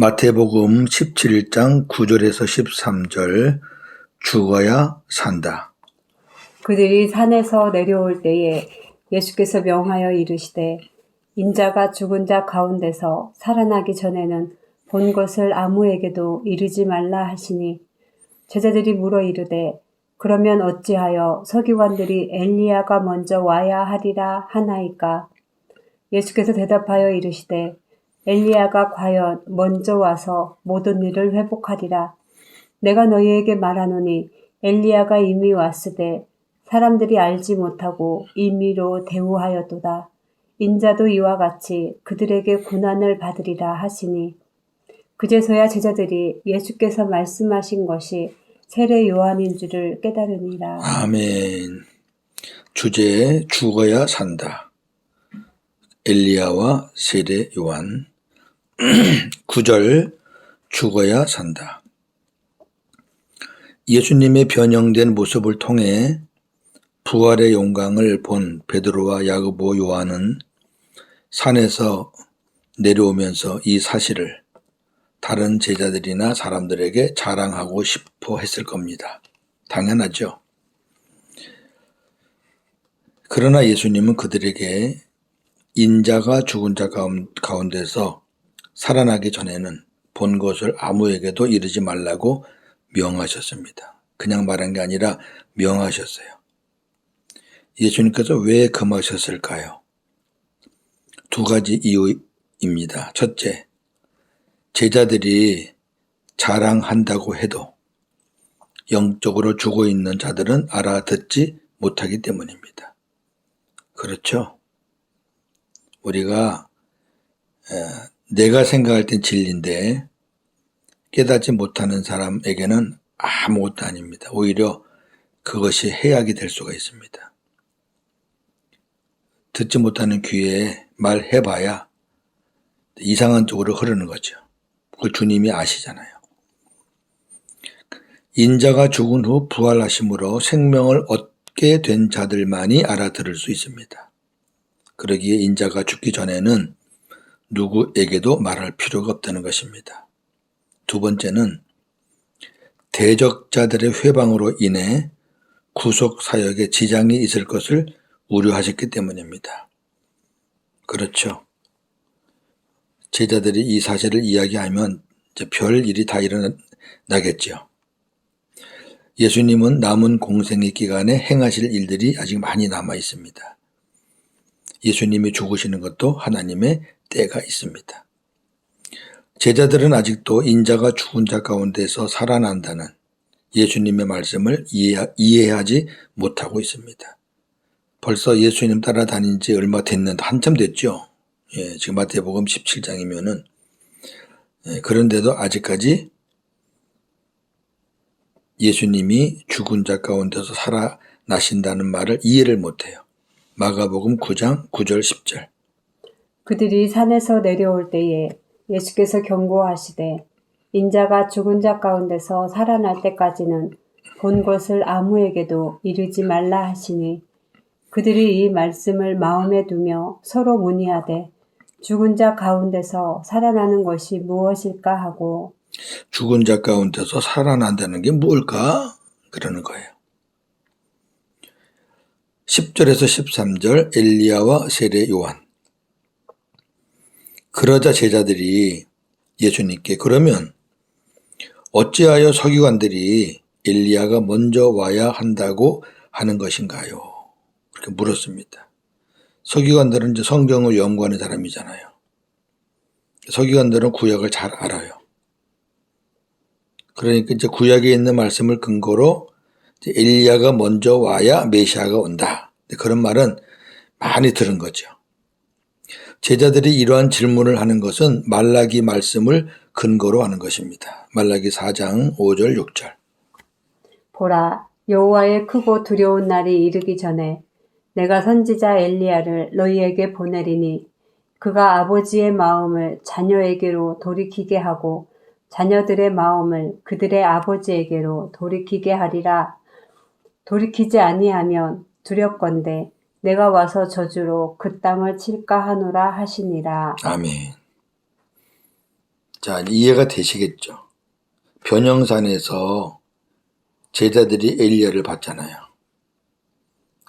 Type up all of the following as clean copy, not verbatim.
마태복음 17장 9절에서 13절 죽어야 산다. 그들이 산에서 내려올 때에 예수께서 명하여 이르시되 인자가 죽은 자 가운데서 살아나기 전에는 본 것을 아무에게도 이르지 말라 하시니 제자들이 물어 이르되 그러면 어찌하여 서기관들이 엘리야가 먼저 와야 하리라 하나이까? 예수께서 대답하여 이르시되 엘리야가 과연 먼저 와서 모든 일을 회복하리라. 내가 너희에게 말하노니 엘리야가 이미 왔으되 사람들이 알지 못하고 임의로 대우하였도다. 인자도 이와 같이 그들에게 고난을 받으리라 하시니 그제서야 제자들이 예수께서 말씀하신 것이 세례 요한인 줄을 깨달으니라. 아멘. 주제 죽어야 산다. 엘리야와 세례 요한 9절 죽어야 산다. 예수님의 변형된 모습을 통해 부활의 영광을 본 베드로와 야고보 요한은 산에서 내려오면서 이 사실을 다른 제자들이나 사람들에게 자랑하고 싶어 했을 겁니다. 당연하죠. 그러나 예수님은 그들에게 인자가 죽은 자 가운데서 살아나기 전에는 본 것을 아무에게도 이르지 말라고 명하셨습니다. 그냥 말한 게 아니라 명하셨어요. 예수님께서 왜 금하셨을까요? 두 가지 이유입니다. 첫째, 제자들이 자랑한다고 해도 영적으로 죽어 있는 자들은 알아듣지 못하기 때문입니다. 그렇죠? 우리가 내가 생각할 땐 진리인데 깨닫지 못하는 사람에게는 아무것도 아닙니다. 오히려 그것이 해악이 될 수가 있습니다. 듣지 못하는 귀에 말해봐야 이상한 쪽으로 흐르는 거죠. 그걸 주님이 아시잖아요. 인자가 죽은 후 부활하심으로 생명을 얻게 된 자들만이 알아들을 수 있습니다. 그러기에 인자가 죽기 전에는 누구에게도 말할 필요가 없다는 것입니다. 두 번째는 대적자들의 회방으로 인해 구속사역에 지장이 있을 것을 우려하셨기 때문입니다. 그렇죠. 제자들이 이 사실을 이야기하면 이제 별 일이 다 일어나겠죠. 예수님은 남은 공생의 기간에 행하실 일들이 아직 많이 남아 있습니다. 예수님이 죽으시는 것도 하나님의 때가 있습니다. 제자들은 아직도 인자가 죽은 자 가운데서 살아난다는 예수님의 말씀을 이해하지 못하고 있습니다. 벌써 예수님 따라다닌 지 얼마 됐는데 한참 됐죠. 지금 마태복음 17장이면은 그런데도 아직까지 예수님이 죽은 자 가운데서 살아나신다는 말을 이해를 못해요. 마가복음 9장 9절 10절. 그들이 산에서 내려올 때에 예수께서 경고하시되 인자가 죽은 자 가운데서 살아날 때까지는 본 것을 아무에게도 이르지 말라 하시니 그들이 이 말씀을 마음에 두며 서로 문의하되 죽은 자 가운데서 살아나는 것이 무엇일까 하고 죽은 자 가운데서 살아난다는 게 뭘까? 그러는 거예요. 10절에서 13절 엘리야와 세례 요한. 그러자 제자들이 예수님께 그러면 어찌하여 서기관들이 엘리야가 먼저 와야 한다고 하는 것인가요? 그렇게 물었습니다. 서기관들은 이제 성경을 연구하는 사람이잖아요. 서기관들은 구약을 잘 알아요. 그러니까 이제 구약에 있는 말씀을 근거로 엘리야가 먼저 와야 메시아가 온다. 그런 말은 많이 들은 거죠. 제자들이 이러한 질문을 하는 것은 말라기 말씀을 근거로 하는 것입니다. 말라기 4장 5절 6절. 보라 여호와의 크고 두려운 날이 이르기 전에 내가 선지자 엘리야를 너희에게 보내리니 그가 아버지의 마음을 자녀에게로 돌이키게 하고 자녀들의 마음을 그들의 아버지에게로 돌이키게 하리라. 돌이키지 아니하면 두렵건대 내가 와서 저주로 그 땅을 칠까 하노라 하시니라. 아멘. 자, 이해가 되시겠죠? 변형산에서 제자들이 엘리야를 봤잖아요.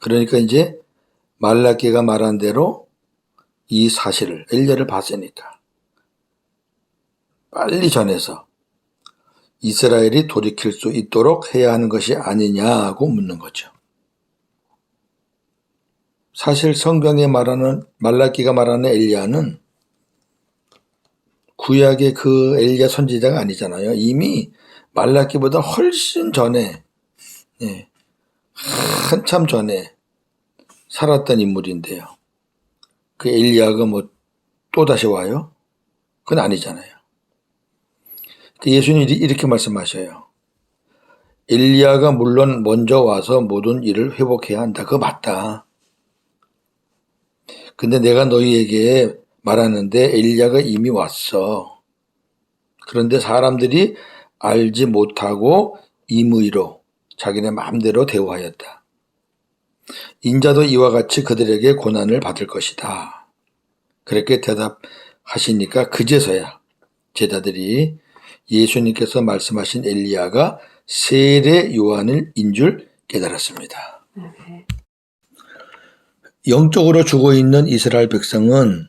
그러니까 이제 말라기가 말한 대로 이 사실을 엘리야를 봤으니까 빨리 전해서 이스라엘이 돌이킬 수 있도록 해야 하는 것이 아니냐고 묻는 거죠. 사실 성경에 말하는 말라기가 말하는 엘리야는 구약의 그 엘리야 선지자가 아니잖아요. 이미 말라기보다 훨씬 전에, 한참 전에 살았던 인물인데요. 그 엘리야가 뭐 또다시 와요? 그건 아니잖아요. 예수님이 이렇게 말씀하셔요. 엘리야가 물론 먼저 와서 모든 일을 회복해야 한다. 그거 맞다. 근데 내가 너희에게 말하는데 엘리야가 이미 왔어. 그런데 사람들이 알지 못하고 임의로 자기네 마음대로 대우하였다. 인자도 이와 같이 그들에게 고난을 받을 것이다. 그렇게 대답하시니까 그제서야 제자들이 예수님께서 말씀하신 엘리야가 세례 요한인 줄 깨달았습니다. 영적으로 죽어있는 이스라엘 백성은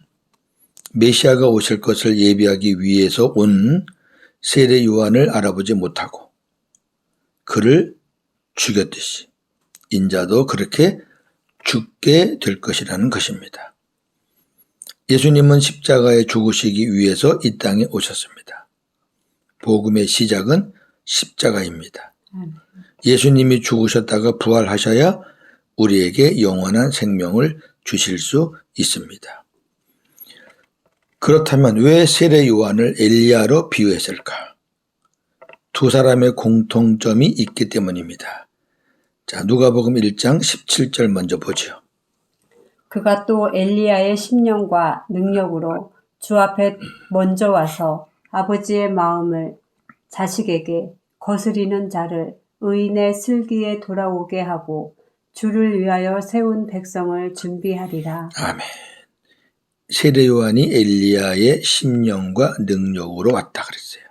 메시아가 오실 것을 예비하기 위해서 온 세례 요한을 알아보지 못하고 그를 죽였듯이 인자도 그렇게 죽게 될 것이라는 것입니다. 예수님은 십자가에 죽으시기 위해서 이 땅에 오셨습니다. 복음의 시작은 십자가입니다. 예수님이 죽으셨다가 부활하셔야 우리에게 영원한 생명을 주실 수 있습니다. 그렇다면 왜 세례 요한을 엘리야로 비유했을까? 두 사람의 공통점이 있기 때문입니다. 자, 누가복음 1장 17절 먼저 보죠. 그가 또 엘리야의 심령과 능력으로 주 앞에 먼저 와서 아버지의 마음을 자식에게 거스리는 자를 의인의 슬기에 돌아오게 하고 주를 위하여 세운 백성을 준비하리라. 아멘. 세례 요한이 엘리야의 심령과 능력으로 왔다 그랬어요.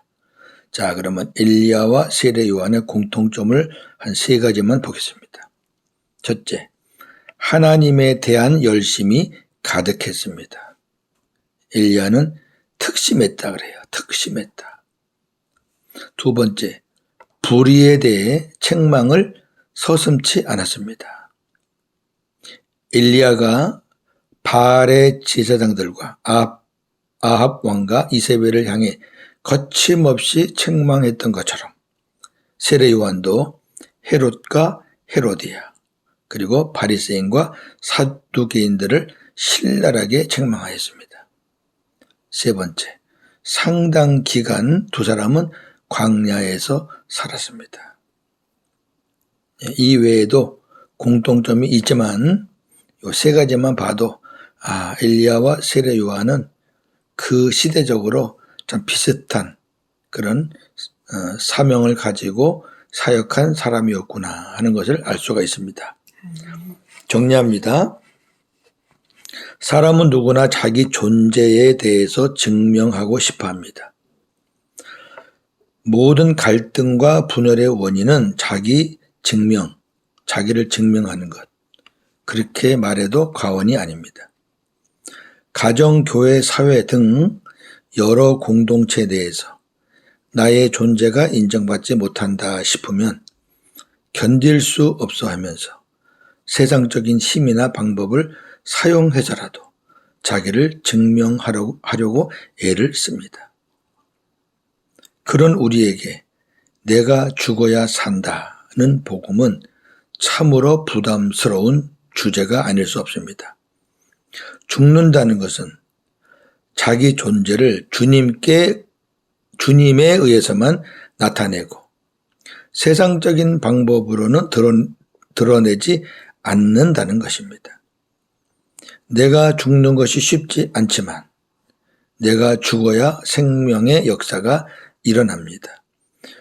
자, 그러면 엘리야와 세례 요한의 공통점을 한 세 가지만 보겠습니다. 첫째, 하나님에 대한 열심이 가득했습니다. 엘리야는 특심했다 그래요. 특심했다. 두 번째, 불의에 대해 책망을 서슴지 않았습니다. 엘리야가 바알의 제사장들과 아합 왕과 이세벨을 향해 거침없이 책망했던 것처럼 세례 요한도 헤롯과 헤로디아 그리고 바리새인과 사두개인들을 신랄하게 책망하였습니다. 세 번째, 상당 기간 두 사람은 광야에서 살았습니다. 이 외에도 공통점이 있지만 이 세 가지만 봐도 엘리야와 세례 요한은 그 시대적으로 참 비슷한 그런 사명을 가지고 사역한 사람이었구나 하는 것을 알 수가 있습니다. 정리합니다. 사람은 누구나 자기 존재에 대해서 증명하고 싶어 합니다. 모든 갈등과 분열의 원인은 자기를 증명하는 것. 그렇게 말해도 과언이 아닙니다. 가정, 교회, 사회 등 여러 공동체에 대해서 나의 존재가 인정받지 못한다 싶으면 견딜 수 없어 하면서 세상적인 힘이나 방법을 사용해서라도 자기를 증명하려고 애를 씁니다. 그런 우리에게 내가 죽어야 산다는 복음은 참으로 부담스러운 주제가 아닐 수 없습니다. 죽는다는 것은 자기 존재를 주님에 의해서만 나타내고 세상적인 방법으로는 드러내지 않는다는 것입니다. 내가 죽는 것이 쉽지 않지만 내가 죽어야 생명의 역사가 일어납니다.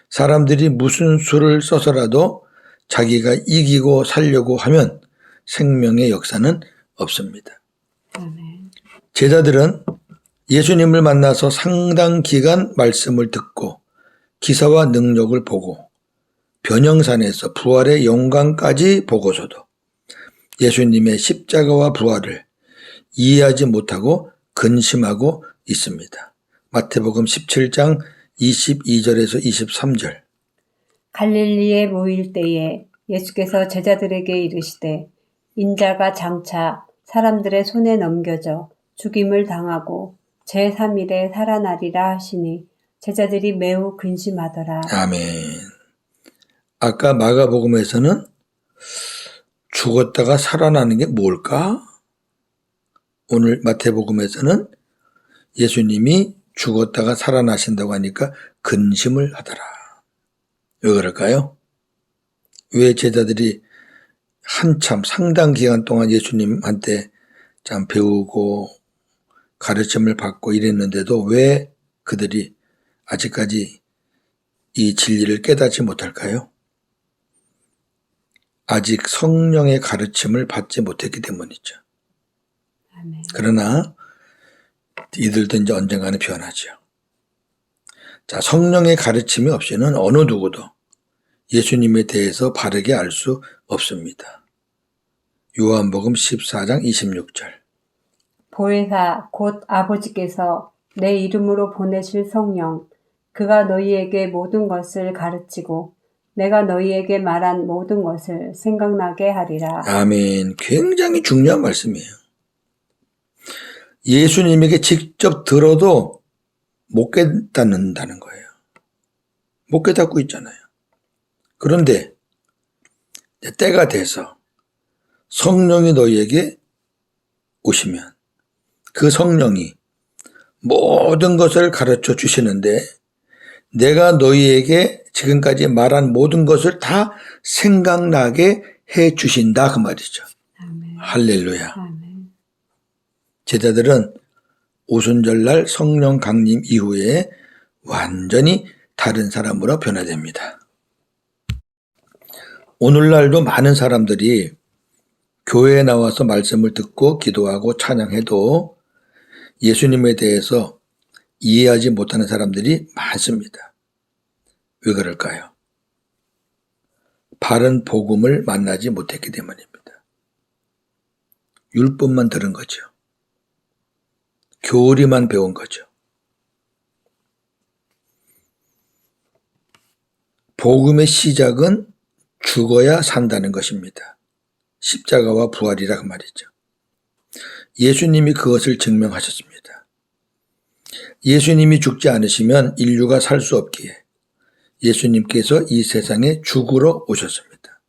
사람들이 무슨 수를 써서라도 자기가 이기고 살려고 하면 생명의 역사는 없습니다. 제자들은 예수님을 만나서 상당 기간 말씀을 듣고 기사와 능력을 보고 변형산에서 부활의 영광까지 보고서도 예수님의 십자가와 부활을 이해하지 못하고 근심하고 있습니다. 마태복음 17장 22절에서 23절. 갈릴리에 모일 때에 예수께서 제자들에게 이르시되 인자가 장차 사람들의 손에 넘겨져 죽임을 당하고 제3일에 살아나리라 하시니 제자들이 매우 근심하더라. 아멘. 아까 마가복음에서는 죽었다가 살아나는 게 뭘까? 오늘 마태복음에서는 예수님이 죽었다가 살아나신다고 하니까 근심을 하더라. 왜 그럴까요? 왜 제자들이 한참 상당 기간 동안 예수님한테 참 배우고 가르침을 받고 이랬는데도 왜 그들이 아직까지 이 진리를 깨닫지 못할까요? 아직 성령의 가르침을 받지 못했기 때문이죠. 아멘. 그러나 이들도 이제 언젠가는 변하죠. 자, 성령의 가르침이 없이는 어느 누구도 예수님에 대해서 바르게 알 수 없습니다. 요한복음 14장 26절. 보혜사 곧 아버지께서 내 이름으로 보내실 성령 그가 너희에게 모든 것을 가르치고 내가 너희에게 말한 모든 것을 생각나게 하리라. 아멘. 굉장히 중요한 말씀이에요. 예수님에게 직접 들어도 못 깨닫는다는 거예요. 못 깨닫고 있잖아요. 그런데 때가 돼서 성령이 너희에게 오시면 그 성령이 모든 것을 가르쳐 주시는데 내가 너희에게 지금까지 말한 모든 것을 다 생각나게 해 주신다 그 말이죠. 아멘. 할렐루야. 아멘. 제자들은 오순절날 성령 강림 이후에 완전히 다른 사람으로 변화됩니다. 오늘날도 많은 사람들이 교회에 나와서 말씀을 듣고 기도하고 찬양해도 예수님에 대해서 이해하지 못하는 사람들이 많습니다. 왜 그럴까요? 바른 복음을 만나지 못했기 때문입니다. 율법만 들은 거죠. 교리만 배운 거죠. 복음의 시작은 죽어야 산다는 것입니다. 십자가와 부활이라 그 말이죠. 예수님이 그것을 증명하셨습니다. 예수님이 죽지 않으시면 인류가 살 수 없기에 예수님께서 이 세상에 죽으러 오셨습니다.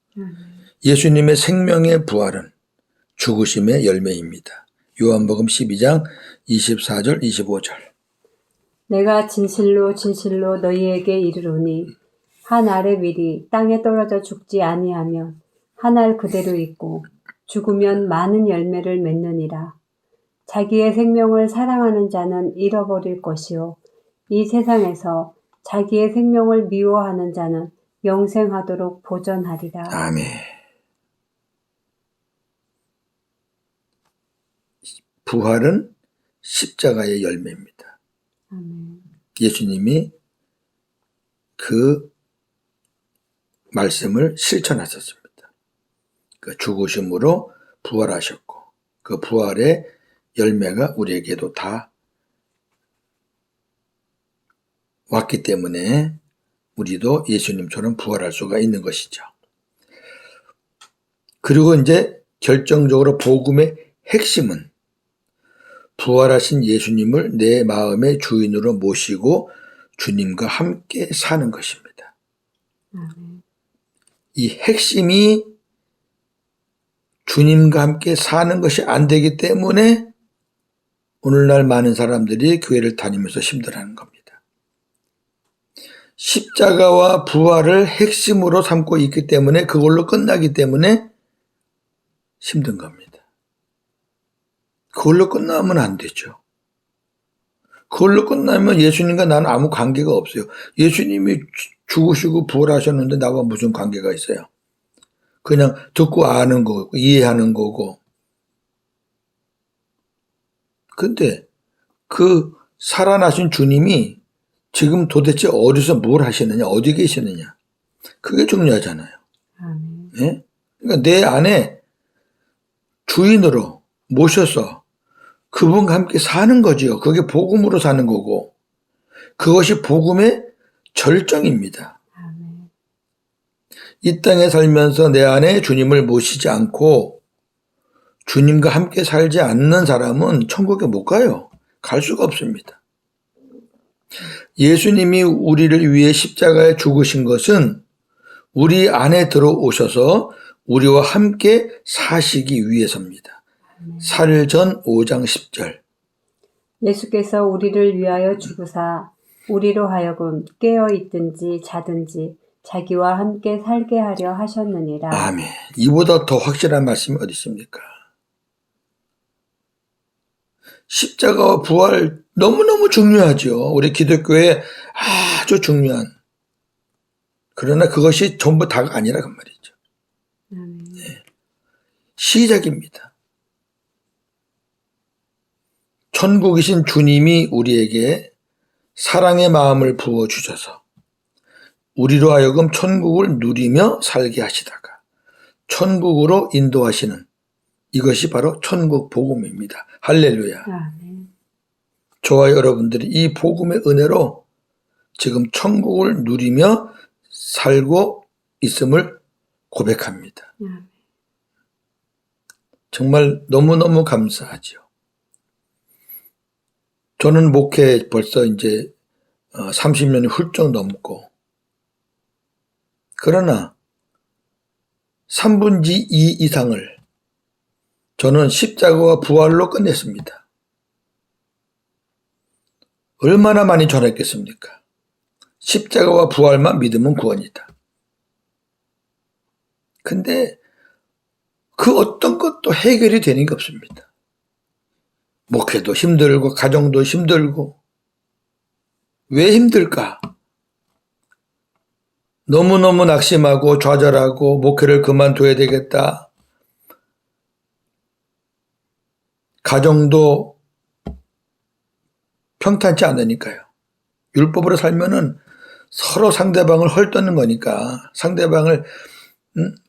예수님의 생명의 부활은 죽으심의 열매입니다. 요한복음 12장 24절 25절. 내가 진실로 진실로 너희에게 이르노니 한 알의 밀이 땅에 떨어져 죽지 아니하면 한 알 그대로 있고 죽으면 많은 열매를 맺느니라. 자기의 생명을 사랑하는 자는 잃어버릴 것이요 이 세상에서 자기의 생명을 미워하는 자는 영생하도록 보전하리라. 아멘. 부활은 십자가의 열매입니다. 아멘. 예수님이 그 말씀을 실천하셨습니다. 그 죽으심으로 부활하셨고 그 부활의 열매가 우리에게도 다 왔기 때문에 우리도 예수님처럼 부활할 수가 있는 것이죠. 그리고 이제 결정적으로 복음의 핵심은 부활하신 예수님을 내 마음의 주인으로 모시고 주님과 함께 사는 것입니다. 이 핵심이 주님과 함께 사는 것이 안 되기 때문에 오늘날 많은 사람들이 교회를 다니면서 힘들어하는 겁니다. 십자가와 부활을 핵심으로 삼고 있기 때문에 그걸로 끝나기 때문에 힘든 겁니다. 그걸로 끝나면 안 되죠. 그걸로 끝나면 예수님과 나는 아무 관계가 없어요. 예수님이 죽으시고 부활하셨는데 나와 무슨 관계가 있어요? 그냥 듣고 아는 거고 이해하는 거고. 근데 그 살아나신 주님이 지금 도대체 어디서 뭘 하시느냐, 어디 계시느냐. 그게 중요하잖아요. 아멘. 예? 그러니까 내 안에 주인으로 모셔서 그분과 함께 사는 거지요. 그게 복음으로 사는 거고, 그것이 복음의 절정입니다. 아멘. 이 땅에 살면서 내 안에 주님을 모시지 않고 주님과 함께 살지 않는 사람은 천국에 못 가요. 갈 수가 없습니다. 예수님이 우리를 위해 십자가에 죽으신 것은 우리 안에 들어오셔서 우리와 함께 사시기 위해서입니다. 사일전 5장 10절. 예수께서 우리를 위하여 죽으사 우리로 하여금 깨어 있든지 자든지 자기와 함께 살게 하려 하셨느니라. 아멘. 이보다 더 확실한 말씀이 어디 있습니까? 십자가와 부활 너무너무 중요하죠. 우리 기독교에 아주 중요한. 그러나 그것이 전부 다가 아니라 그 말이죠. 네. 시작입니다. 천국이신 주님이 우리에게 사랑의 마음을 부어주셔서 우리로 하여금 천국을 누리며 살게 하시다가 천국으로 인도하시는 이것이 바로 천국 복음입니다. 할렐루야. 아멘. 저와 여러분들이 이 복음의 은혜로 지금 천국을 누리며 살고 있음을 고백합니다. 정말 너무너무 감사하죠. 저는 목회 벌써 이제 30년이 훌쩍 넘고, 그러나 3분의 2 이상을 저는 십자가와 부활로 끝냈습니다. 얼마나 많이 전했겠습니까? 십자가와 부활만 믿으면 구원이다. 근데 그 어떤 것도 해결이 되는 게 없습니다. 목회도 힘들고 가정도 힘들고. 왜 힘들까? 너무너무 낙심하고 좌절하고 목회를 그만둬야 되겠다. 가정도 평탄치 않으니까요. 율법으로 살면은 서로 상대방을 헐떠는 거니까, 상대방을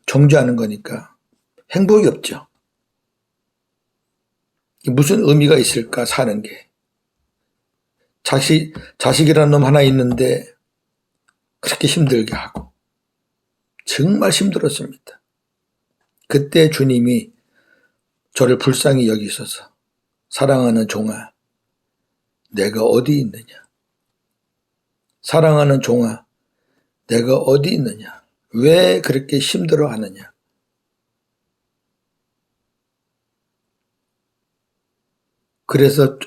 정죄하는 거니까 행복이 없죠. 무슨 의미가 있을까, 사는 게. 자식이라는 놈 하나 있는데 그렇게 힘들게 하고. 정말 힘들었습니다. 그때 주님이 저를 불쌍히 여기셔서 사랑하는 종아, 내가 어디 있느냐? 사랑하는 종아, 내가 어디 있느냐? 왜 그렇게 힘들어 하느냐? 그래서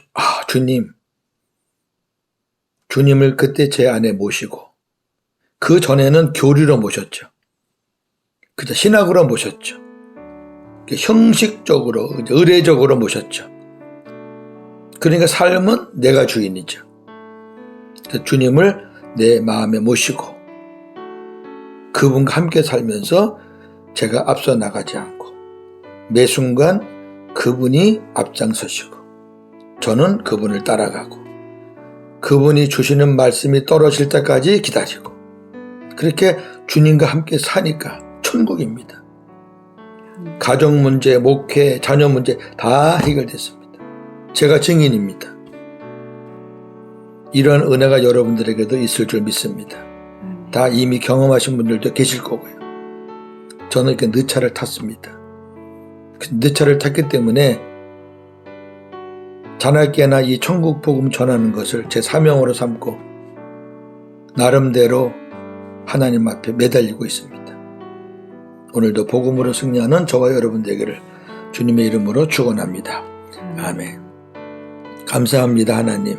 주님을 그때 제 안에 모시고, 그 전에는 교리로 모셨죠. 그저 신학으로 모셨죠. 형식적으로, 의례적으로 모셨죠. 그러니까 삶은 내가 주인이죠. 주님을 내 마음에 모시고 그분과 함께 살면서 제가 앞서 나가지 않고 매 순간 그분이 앞장서시고 저는 그분을 따라가고 그분이 주시는 말씀이 떨어질 때까지 기다리고, 그렇게 주님과 함께 사니까 천국입니다. 가정 문제, 목회, 자녀 문제 다 해결됐습니다. 제가 증인입니다. 이런 은혜가 여러분들에게도 있을 줄 믿습니다. 다 이미 경험하신 분들도 계실 거고요. 저는 이렇게 늦차를 탔습니다. 늦차를 탔기 때문에 자나깨나 이 천국 복음 전하는 것을 제 사명으로 삼고 나름대로 하나님 앞에 매달리고 있습니다. 오늘도 복음으로 승리하는 저와 여러분 되기를 주님의 이름으로 축원합니다. 아멘. 감사합니다. 하나님.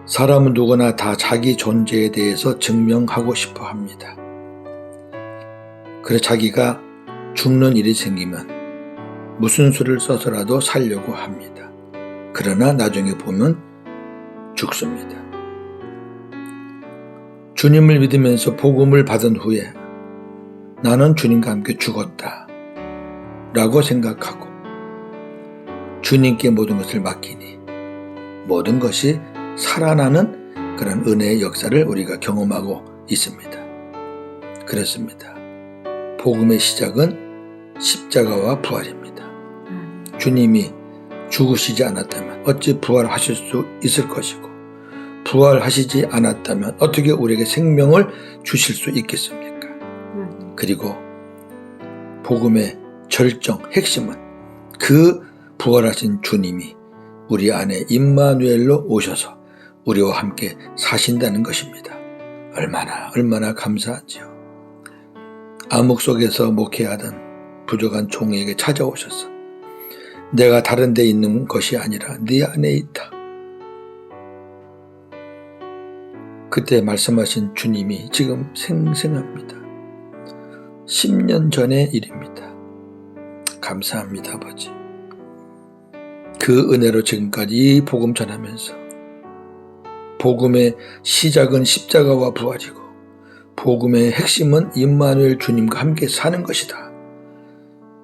사람은 누구나 다 자기 존재에 대해서 증명하고 싶어 합니다. 그래서 자기가 죽는 일이 생기면 무슨 수를 써서라도 살려고 합니다. 그러나 나중에 보면 죽습니다. 주님을 믿으면서 복음을 받은 후에 나는 주님과 함께 죽었다 라고 생각하고 주님께 모든 것을 맡기니 모든 것이 살아나는 그런 은혜의 역사를 우리가 경험하고 있습니다. 그렇습니다. 복음의 시작은 십자가와 부활입니다. 주님이 죽으시지 않았다면 어찌 부활하실 수 있을 것이고, 부활하시지 않았다면 어떻게 우리에게 생명을 주실 수 있겠습니까? 그리고 복음의 절정, 핵심은 그 부활하신 주님이 우리 안에 임마누엘로 오셔서 우리와 함께 사신다는 것입니다. 얼마나 감사한지요. 암흑 속에서 목회하던 부족한 종에게 찾아오셔서 내가 다른 데 있는 것이 아니라 네 안에 있다. 그때 말씀하신 주님이 지금 생생합니다. 10년 전의 일입니다. 감사합니다, 아버지. 그 은혜로 지금까지 이 복음 전하면서 복음의 시작은 십자가와 부활이고 복음의 핵심은 임마누엘 주님과 함께 사는 것이다.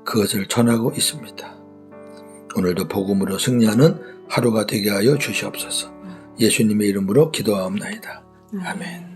그것을 전하고 있습니다. 오늘도 복음으로 승리하는 하루가 되게 하여 주시옵소서. 예수님의 이름으로 기도하옵나이다. 아멘.